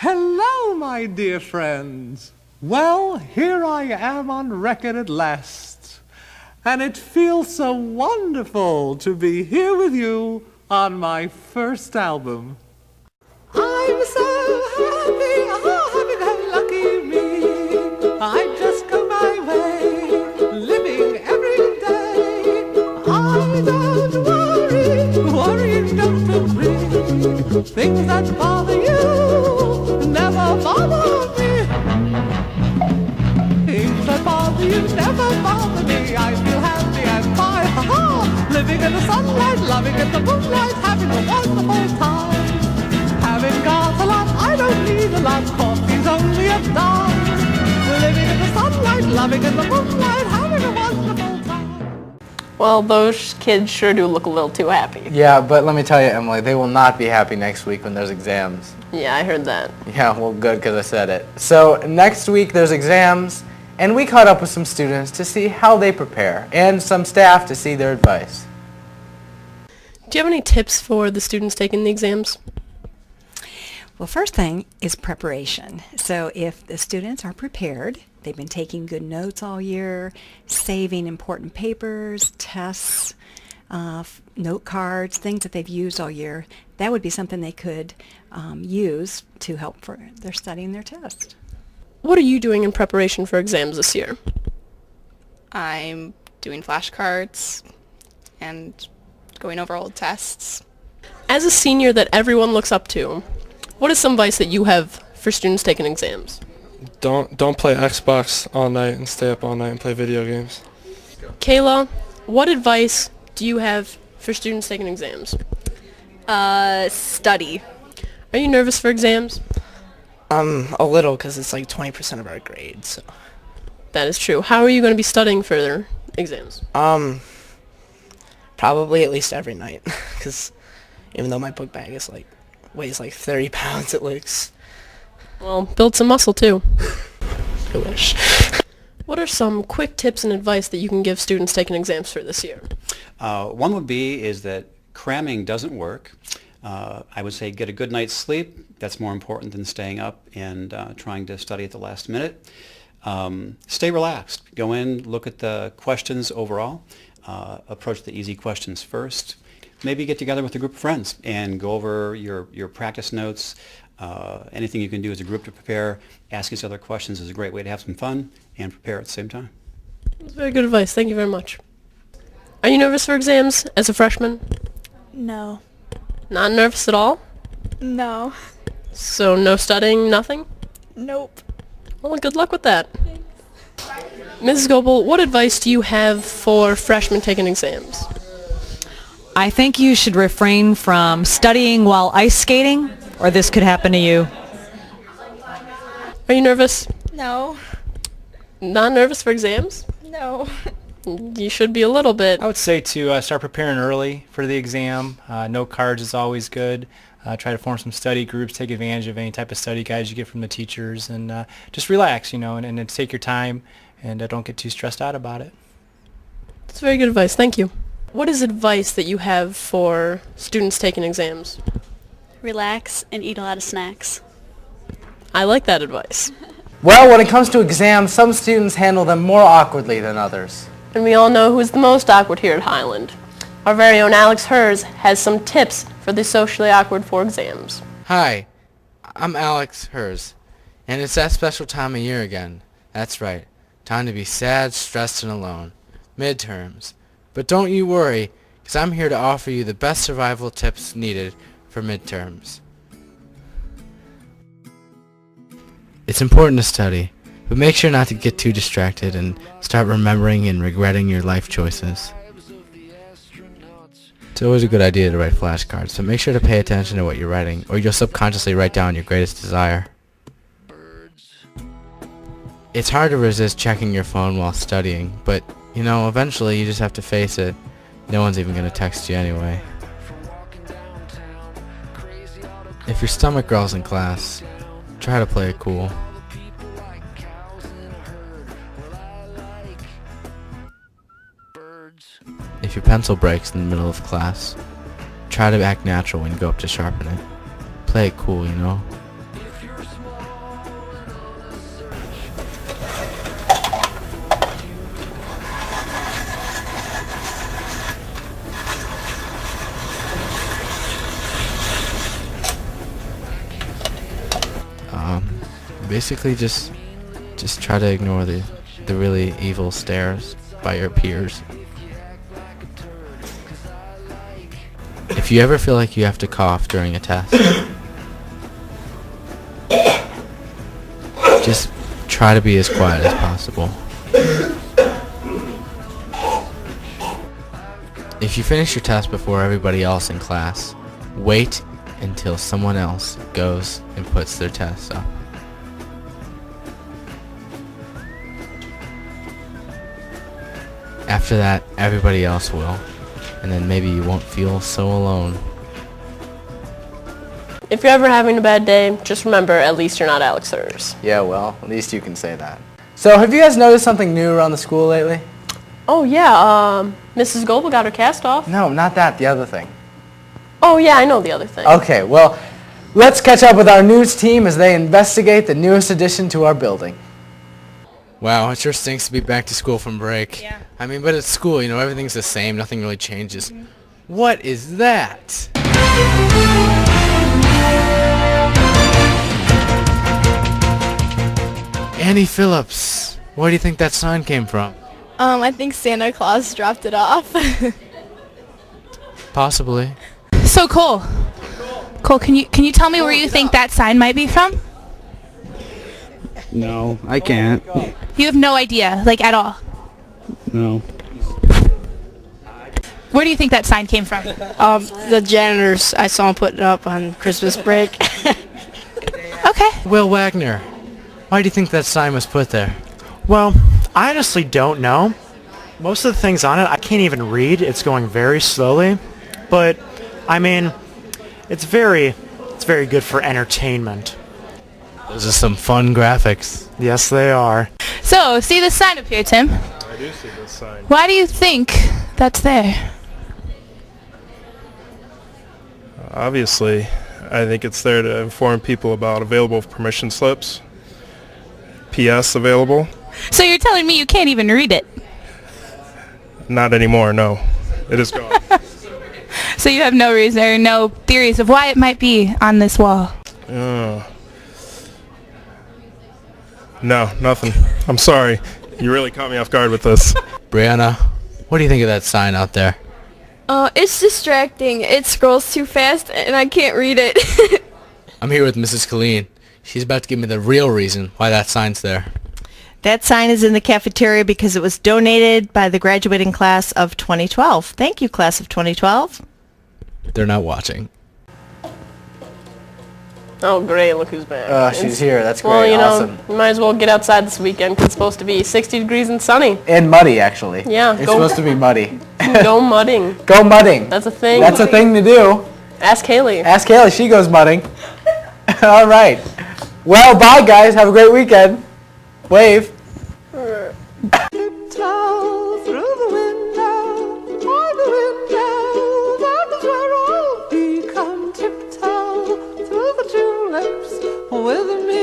Hello, my dear friends. Well, here I am on record at last. And it feels so wonderful to be here with you on my first album. I'm so happy, oh, lucky me. I just go my way, living every day. I don't worry, don't agree. Things that bother you never bother me. Things that bother you never bother me. I feel happy and fine, ha-ha. Living in the sunlight, loving in the moonlight, having a wonderful time. Having got a lot, I don't need a lot. Coffee's only a dime. Living in the sunlight, loving in the moonlight, having a wonderful time. Well, those kids sure do look a little too happy. Yeah, but let me tell you, Emily, they will not be happy next week when there's exams. Yeah, I heard that. Yeah, well, good, because I said it. So next week there's exams, and we caught up with some students to see how they prepare, and some staff to see their advice. Do you have any tips for the students taking the exams? Well, first thing is preparation. So if the students are prepared, they've been taking good notes all year, saving important papers, tests, note cards, things that they've used all year, that would be something they could use to help for their studying their test. What are you doing in preparation for exams this year? I'm doing flashcards and going over old tests. As a senior that everyone looks up to, what is some advice that you have for students taking exams? Don't play Xbox all night and stay up all night and play video games. Kayla, what advice do you have for students taking exams? Study. Are you nervous for exams? A little, because it's like 20% of our grade, so. That is true. How are you going to be studying for their exams? Probably at least every night, because even though my book bag is weighs like 30 pounds, it looks. Well, build some muscle too. I wish. What are some quick tips and advice that you can give students taking exams for this year? One would be is that cramming doesn't work. I would say get a good night's sleep. That's more important than staying up and trying to study at the last minute. Stay relaxed. Go in, look at the questions overall. Approach the easy questions first. Maybe get together with a group of friends and go over your practice notes. Anything you can do as a group to prepare. Ask each other questions is a great way to have some fun and prepare at the same time. That's very good advice. Thank you very much. Are you nervous for exams as a freshman? No. Not nervous at all? No. So no studying, nothing? Nope. Well, good luck with that. Mrs. Goebel, what advice do you have for freshmen taking exams? I think you should refrain from studying while ice skating, or this could happen to you. Are you nervous? No. Not nervous for exams? No. You should be a little bit. I would say to start preparing early for the exam. Note cards is always good. Try to form some study groups, take advantage of any type of study guides you get from the teachers, and just relax, and take your time, and don't get too stressed out about it. That's very good advice. Thank you. What is advice that you have for students taking exams? Relax and eat a lot of snacks. I like that advice. Well, when it comes to exams, some students handle them more awkwardly than others. And we all know who's the most awkward here at Highland. Our very own Alex Hers has some tips for the socially awkward for exams. Hi, I'm Alex Hers, and it's that special time of year again. That's right, time to be sad, stressed, and alone. Midterms. But don't you worry, because I'm here to offer you the best survival tips needed for midterms. It's important to study, but make sure not to get too distracted and start remembering and regretting your life choices. It's always a good idea to write flashcards, so make sure to pay attention to what you're writing, or you'll subconsciously write down your greatest desire. It's hard to resist checking your phone while studying, but, eventually you just have to face it. No one's even going to text you anyway. If your stomach growls in class, try to play it cool. If your pencil breaks in the middle of class, try to act natural when you go up to sharpen it. Play it cool, Basically, just try to ignore the really evil stares by your peers. If you ever feel like you have to cough during a test, just try to be as quiet as possible. If you finish your test before everybody else in class, wait until someone else goes and puts their test up. After that, everybody else will, and then maybe you won't feel so alone. If you're ever having a bad day, just remember, at least you're not Alex Hers. Yeah, well, at least you can say that. So have you guys noticed something new around the school lately? Oh yeah, Mrs. Goebel got her cast off. No, not that, the other thing. Oh yeah, I know the other thing. Okay, well, let's catch up with our news team as they investigate the newest addition to our building. Wow, it sure stinks to be back to school from break. Yeah. I mean, but it's school, you know, everything's the same, nothing really changes. What is that? Annie Phillips, where do you think that sign came from? I think Santa Claus dropped it off. Possibly. So Cole, can you tell me where you think that sign might be from? No, I can't. You have no idea, like at all. No. Where do you think that sign came from? The janitors, I saw them put it up on Christmas break. Okay. Will Wagner, why do you think that sign was put there? Well, I honestly don't know. Most of the things on it I can't even read. It's going very slowly. But, I mean, it's very good for entertainment. Those are some fun graphics. Yes, they are. So, see this sign up here, Tim? I do see this sign. Why do you think that's there? Obviously, I think it's there to inform people about available permission slips. PS available. So you're telling me you can't even read it? Not anymore, no. It is gone. So you have no reason or no theories of why it might be on this wall? No, nothing. I'm sorry. You really caught me off guard with this. Brianna, what do you think of that sign out there? It's distracting. It scrolls too fast and I can't read it. I'm here with Mrs. Colleen. She's about to give me the real reason why that sign's there. That sign is in the cafeteria because it was donated by the graduating class of 2012. Thank you, class of 2012. They're not watching. Oh great, look who's back. She's here, that's great, well, you know, awesome. we might as well get outside this weekend 'cause it's supposed to be 60 degrees and sunny. And muddy, actually. Yeah. It's supposed to be muddy. Go mudding. Go mudding. That's a thing. That's a thing to do. Ask Haley. Ask Haley, she goes mudding. All right. Well, bye guys, have a great weekend. Wave. Tiptoe through the window, on the window, that is where all we come tiptoe through the tulips with me.